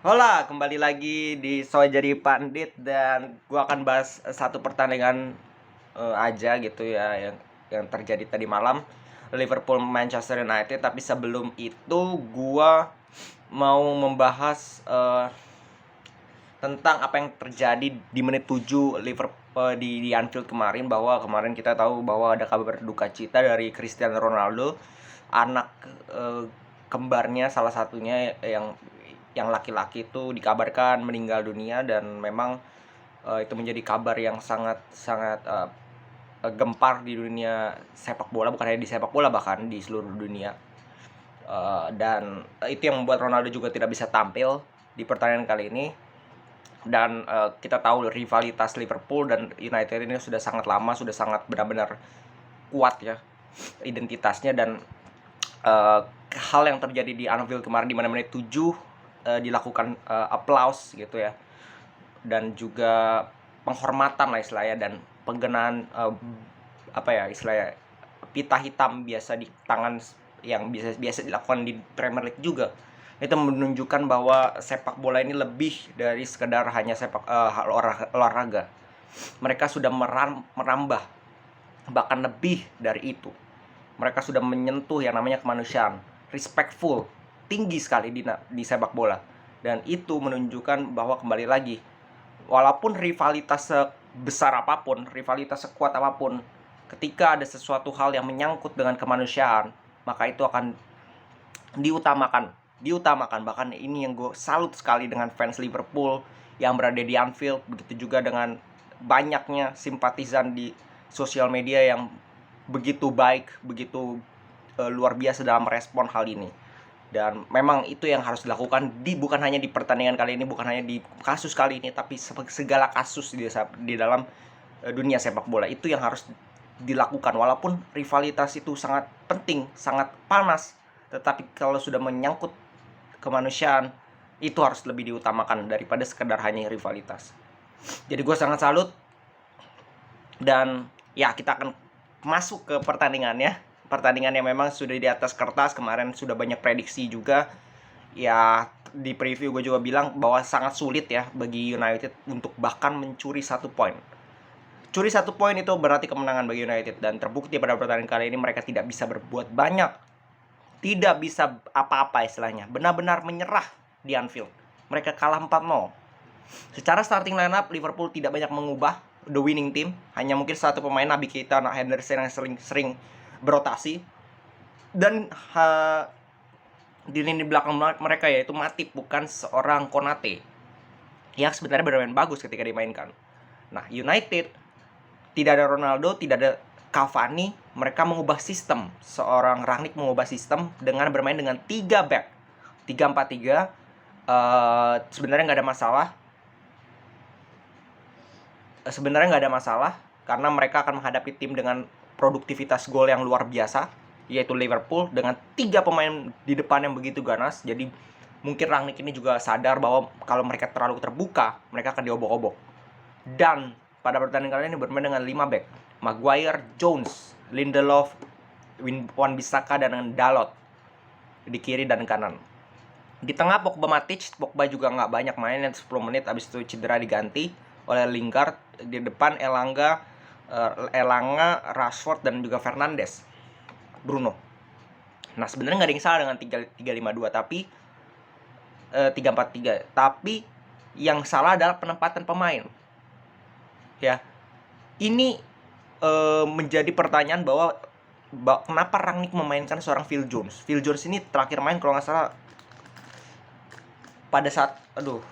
Hola, kembali lagi di So Jadi Pandit dan gua akan bahas satu pertandingan aja gitu ya yang terjadi tadi malam Liverpool Manchester United. Tapi sebelum itu gua mau membahas tentang apa yang terjadi di menit 7 Liverpool di Anfield kemarin, bahwa kemarin kita tahu bahwa ada kabar duka cita dari Cristiano Ronaldo, anak kembarnya salah satunya yang laki-laki itu dikabarkan meninggal dunia. Dan memang itu menjadi kabar yang sangat sangat gempar di dunia sepak bola, bukan hanya di sepak bola, bahkan di seluruh dunia. Dan itu yang membuat Ronaldo juga tidak bisa tampil di pertandingan kali ini. Dan kita tahu rivalitas Liverpool dan United ini sudah sangat lama, sudah sangat benar-benar kuat ya identitasnya. Dan hal yang terjadi di Anfield kemarin di mana menit 7 dilakukan applause gitu ya, dan juga penghormatan lah istilahnya, dan penggunaan apa ya istilahnya, pita hitam biasa di tangan yang biasa dilakukan di Premier League juga. Itu menunjukkan bahwa sepak bola ini lebih dari sekedar hanya olahraga. Mereka sudah merambah, bahkan lebih dari itu. Mereka sudah menyentuh yang namanya kemanusiaan, respectful, tinggi sekali di sepak bola. Dan itu menunjukkan bahwa kembali lagi, walaupun rivalitas sebesar apapun, rivalitas sekuat apapun, ketika ada sesuatu hal yang menyangkut dengan kemanusiaan, maka itu akan diutamakan. Bahkan ini yang gue salut sekali dengan fans Liverpool yang berada di Anfield, begitu juga dengan banyaknya simpatisan di sosial media yang begitu baik, begitu luar biasa dalam merespon hal ini. Dan memang itu yang harus dilakukan bukan hanya di pertandingan kali ini, bukan hanya di kasus kali ini, tapi segala kasus di dalam dunia sepak bola. Itu yang harus dilakukan. Walaupun rivalitas itu sangat penting, sangat panas, tetapi kalau sudah menyangkut kemanusiaan, itu harus lebih diutamakan daripada sekedar hanya rivalitas. Jadi gue sangat salut. Dan ya, kita akan masuk ke pertandingannya. Pertandingan yang memang sudah di atas kertas. Kemarin sudah banyak prediksi juga. Ya, di preview gue juga bilang bahwa sangat sulit ya bagi United untuk bahkan mencuri 1 poin. Curi 1 poin itu berarti kemenangan bagi United. Dan terbukti pada pertandingan kali ini mereka tidak bisa berbuat banyak, tidak bisa apa-apa istilahnya. Benar-benar menyerah di Anfield. Mereka kalah 4-0. Secara starting lineup, Liverpool tidak banyak mengubah the winning team. Hanya mungkin satu pemain, Naby Keita, Henderson, yang sering berotasi. Dan di lini belakang mereka yaitu Matip, bukan seorang Konate, yang sebenarnya bermain bagus ketika dimainkan. Nah, United tidak ada Ronaldo, tidak ada Cavani. Mereka mengubah sistem. Seorang Rangnick mengubah sistem dengan bermain dengan 3 back, 3-4-3. Sebenarnya nggak ada masalah karena mereka akan menghadapi tim dengan produktivitas gol yang luar biasa, yaitu Liverpool, dengan 3 pemain di depan yang begitu ganas. Jadi mungkin Rangnick ini juga sadar bahwa kalau mereka terlalu terbuka, mereka akan diobok-obok. Dan pada pertandingan kali ini bermain dengan 5 back, Maguire, Jones, Lindelof, Wan-Bissaka, dan Dalot di kiri dan kanan. Di tengah Pogba, Matic. Pogba juga nggak banyak main, 10 menit, habis itu cedera, diganti oleh Lingard. Di depan Elanga, Rashford, dan juga Fernandes, Bruno. Nah, sebenarnya nggak ada yang salah dengan 3-5-2 tapi 3-4-3, tapi yang salah adalah penempatan pemain. Ya, ini menjadi pertanyaan bahwa kenapa Rangnick memainkan seorang Phil Jones. Phil Jones ini terakhir main kalau nggak salah pada saat,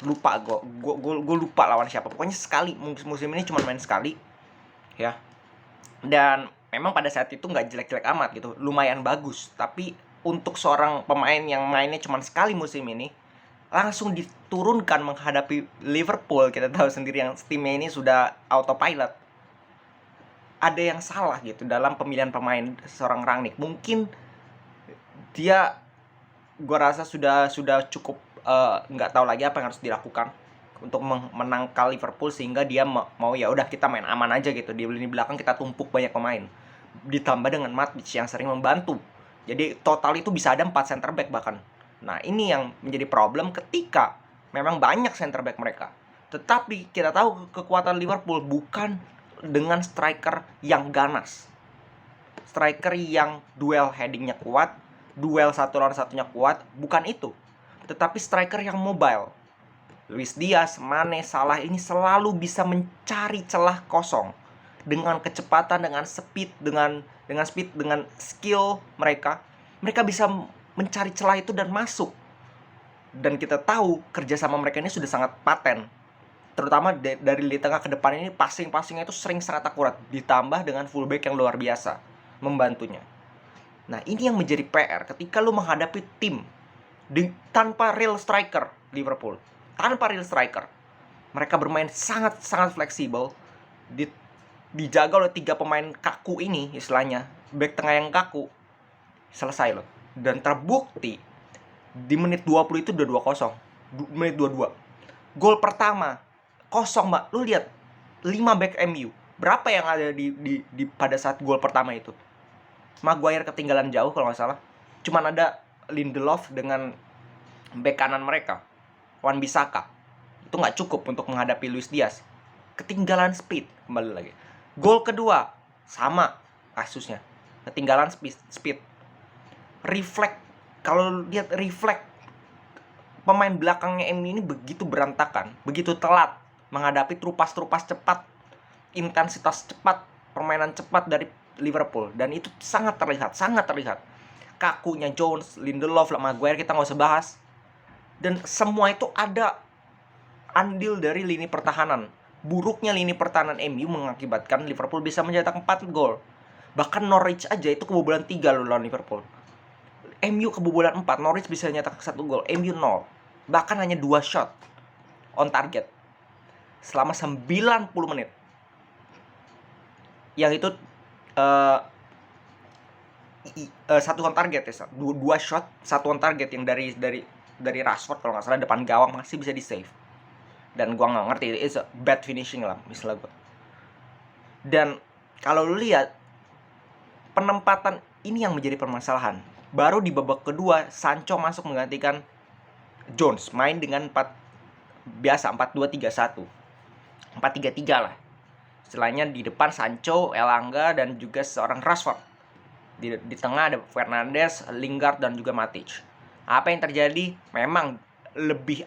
lupa gue lupa lawan siapa. Pokoknya sekali, musim ini cuma main sekali ya. Dan memang pada saat itu nggak jelek-jelek amat gitu, lumayan bagus. Tapi untuk seorang pemain yang mainnya cuma sekali musim ini, langsung diturunkan menghadapi Liverpool, kita tahu sendiri yang timnya ini sudah autopilot. Ada yang salah gitu dalam pemilihan pemain seorang Rangnick. Mungkin dia, gue rasa sudah cukup nggak tahu lagi apa yang harus dilakukan untuk menangkal Liverpool, sehingga dia mau ya udah kita main aman aja gitu, di lini belakang kita tumpuk banyak pemain, ditambah dengan Matic yang sering membantu. Jadi total itu bisa ada 4 center back bahkan. Nah, ini yang menjadi problem ketika memang banyak center back mereka. Tetapi kita tahu kekuatan Liverpool bukan dengan striker yang ganas. Striker yang duel headingnya kuat, duel satu lawan satunya kuat, bukan itu. Tetapi striker yang mobile. Luis Diaz, Mane, Salah ini selalu bisa mencari celah kosong dengan kecepatan, dengan speed, dengan skill mereka bisa mencari celah itu dan masuk. Dan kita tahu kerjasama mereka ini sudah sangat paten, terutama dari lini tengah ke depan ini passingnya itu sering sangat akurat, ditambah dengan fullback yang luar biasa membantunya. Nah, ini yang menjadi PR ketika lu menghadapi tim tanpa real striker. Liverpool tanpa real striker, mereka bermain sangat fleksibel, dijaga oleh 3 pemain kaku ini, istilahnya back tengah yang kaku, selesai loh. Dan terbukti di menit 20 itu udah 2-0, menit 22 gol pertama kosong, Mbak. Lu lihat 5 back MU, berapa yang ada di pada saat gol pertama itu? Maguire ketinggalan jauh kalau nggak salah, cuman ada Lindelof dengan back kanan mereka, Wan-Bissaka, itu nggak cukup untuk menghadapi Luis Diaz. Ketinggalan speed, kembali lagi. Gol kedua sama kasusnya, ketinggalan speed. Refleks, kalau lihat refleks pemain belakangnya MU ini begitu berantakan, begitu telat menghadapi trupas cepat, intensitas cepat, permainan cepat dari Liverpool, dan itu sangat terlihat. Kakunya Jones, Lindelof, Maguire kita nggak usah bahas. Dan semua itu ada andil dari lini pertahanan. Buruknya lini pertahanan MU mengakibatkan Liverpool bisa mencetak 4 gol. Bahkan Norwich aja itu kebobolan 3 loh lawan Liverpool. MU kebobolan 4, Norwich bisa nyetak 1 gol, MU 0. Bahkan hanya 2 shot on target selama 90 menit. Yang itu satu on target ya, 2 shot, 1 on target yang dari Rashford kalau nggak salah, depan gawang masih bisa di save. Dan gua nggak ngerti, it's a bad finishing lah misalnya gua. Dan kalau lu lihat penempatan ini yang menjadi permasalahan. Baru di babak kedua Sancho masuk menggantikan Jones, main dengan 4-2-3-1, 4-3-3 lah. Istilahnya di depan Sancho, Elanga, dan juga seorang Rashford. Di tengah ada Fernandes, Lingard, dan juga Matic. Apa yang terjadi? Memang lebih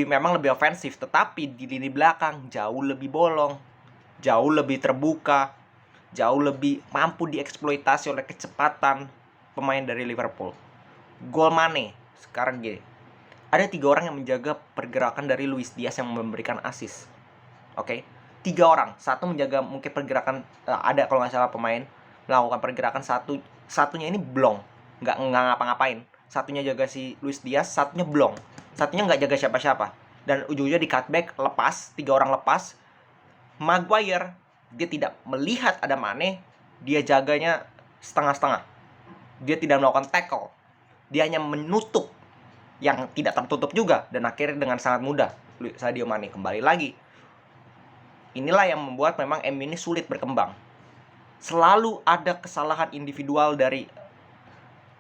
memang lebih ofensif, tetapi di lini belakang jauh lebih bolong, jauh lebih terbuka, jauh lebih mampu dieksploitasi oleh kecepatan pemain dari Liverpool. Gol Mane sekarang gini, ada 3 orang yang menjaga pergerakan dari Luis Diaz yang memberikan assist. Oke, 3 orang. Satu menjaga mungkin pergerakan, ada kalau nggak salah pemain melakukan pergerakan, satunya ini blong, nggak ngapa-ngapain. Satunya jaga si Luis Diaz, satunya blong, satunya nggak jaga siapa-siapa. Dan ujung-ujungnya di cutback, lepas, 3 orang lepas. Maguire, dia tidak melihat ada Mane, dia jaganya setengah-setengah. Dia tidak melakukan tackle, dia hanya menutup yang tidak tertutup juga, dan akhirnya dengan sangat mudah Sadio Mane kembali lagi. Inilah yang membuat memang MU ini sulit berkembang. Selalu ada kesalahan individual dari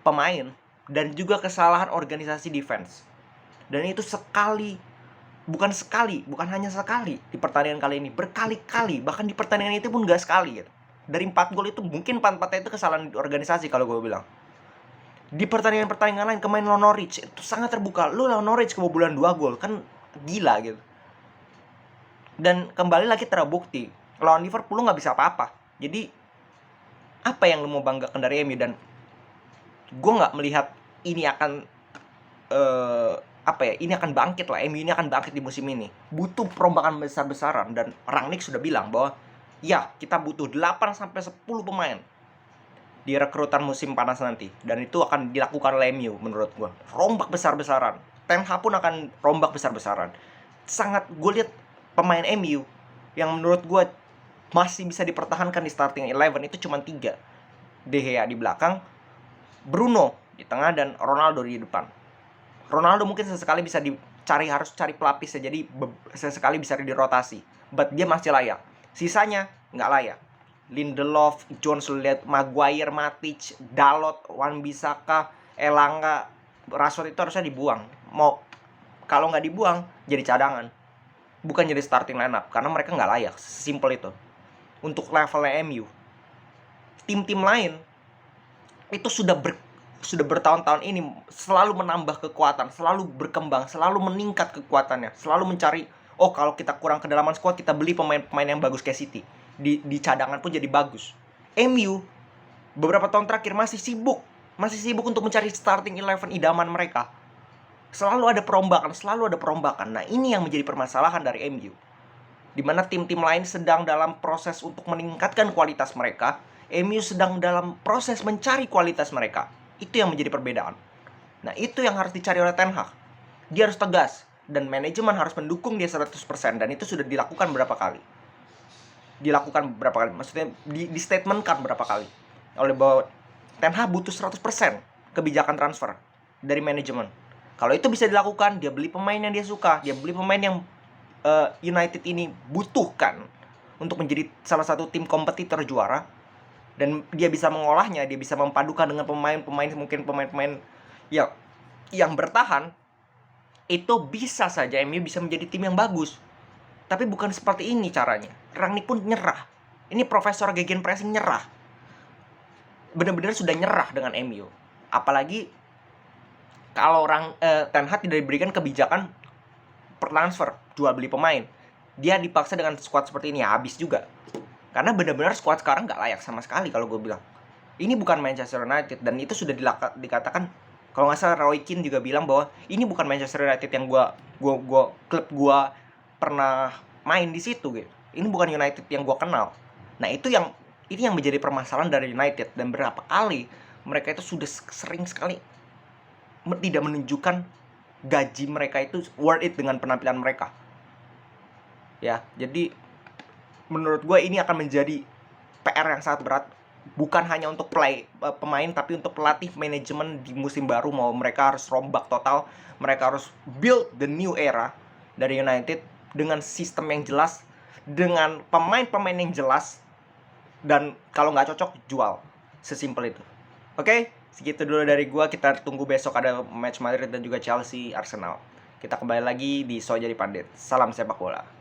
pemain dan juga kesalahan organisasi defense. Dan itu bukan hanya sekali di pertandingan kali ini, berkali-kali, bahkan di pertandingan itu pun gak sekali gitu. Dari 4 gol itu mungkin 4-4 itu kesalahan organisasi kalau gue bilang. Di pertandingan lain, kemarin lawan Norwich itu sangat terbuka. Lu lawan Norwich kebobolan 2 gol, kan gila gitu. Dan kembali lagi terbukti, lawan Liverpool lu gak bisa apa-apa. Jadi apa yang lu mau banggakan dari MU? Dan gue gak melihat ini akan ini akan bangkit lah. MU ini akan bangkit di musim ini. Butuh perombakan besar-besaran. Dan Rangnick sudah bilang bahwa ya, kita butuh 8-10 pemain di rekrutan musim panas nanti. Dan itu akan dilakukan oleh MU menurut gue. Rombak besar-besaran. Ten Hag pun akan rombak besar-besaran. Gue lihat pemain MU yang menurut gue masih bisa dipertahankan di starting 11 itu cuma 3. De Gea di belakang, Bruno di tengah, dan Ronaldo di depan. Ronaldo mungkin sesekali bisa harus cari pelapis ya, jadi sesekali bisa dirotasi, but dia masih layak. Sisanya nggak layak. Lindelof, Jones, Maguire, Matic, Dalot, Wan-Bissaka, Elanga, Rashford itu harusnya dibuang. Kalau nggak dibuang jadi cadangan, bukan jadi starting lineup, karena mereka nggak layak. Simple itu. Untuk levelnya MU, tim-tim lain itu sudah bertahun-tahun ini selalu menambah kekuatan, selalu berkembang, selalu meningkat kekuatannya, selalu mencari, oh kalau kita kurang kedalaman squad, kita beli pemain-pemain yang bagus kayak City. Di cadangan pun jadi bagus. MU beberapa tahun terakhir masih sibuk untuk mencari starting 11 idaman mereka. Selalu ada perombakan. Nah, ini yang menjadi permasalahan dari MU. Di mana tim-tim lain sedang dalam proses untuk meningkatkan kualitas mereka, MU sedang dalam proses mencari kualitas mereka. Itu yang menjadi perbedaan. Nah, itu yang harus dicari oleh Ten Hag. Dia harus tegas, dan manajemen harus mendukung dia 100%, dan itu sudah dilakukan berapa kali. Maksudnya di statementkan berapa kali oleh bahwa Ten Hag butuh 100% kebijakan transfer dari manajemen. Kalau itu bisa dilakukan, dia beli pemain yang dia suka, dia beli pemain yang United ini butuhkan untuk menjadi salah satu tim kompetitor juara, dan dia bisa mengolahnya, dia bisa mempadukan dengan pemain-pemain yang bertahan. Itu bisa saja MU bisa menjadi tim yang bagus. Tapi bukan seperti ini caranya. Rangnick pun nyerah. Ini Profesor Gegenpressing nyerah. Benar-benar sudah nyerah dengan MU. Apalagi kalau Ten Hag tidak diberikan kebijakan per transfer, jual beli pemain, dia dipaksa dengan squad seperti ini, ya habis juga. Karena benar-benar squad sekarang nggak layak sama sekali kalau gue bilang. Ini bukan Manchester United, dan itu sudah dikatakan, kalau nggak salah Roy Keane juga bilang bahwa ini bukan Manchester United yang klub gue pernah main di situ gitu. Ini bukan United yang gue kenal. Nah, ini yang menjadi permasalahan dari United, dan berapa kali mereka itu sudah sering sekali tidak menunjukkan gaji mereka itu worth it dengan penampilan mereka. Ya, jadi menurut gue ini akan menjadi PR yang sangat berat, bukan hanya untuk pemain, tapi untuk pelatih, manajemen di musim baru. Mau mereka harus rombak total, mereka harus build the new era dari United dengan sistem yang jelas, dengan pemain-pemain yang jelas, dan kalau nggak cocok jual. Sesimpel itu. Oke, segitu dulu dari gue. Kita tunggu besok ada match Madrid dan juga Chelsea Arsenal. Kita kembali lagi di So Jadi Pandit. Salam sepak bola.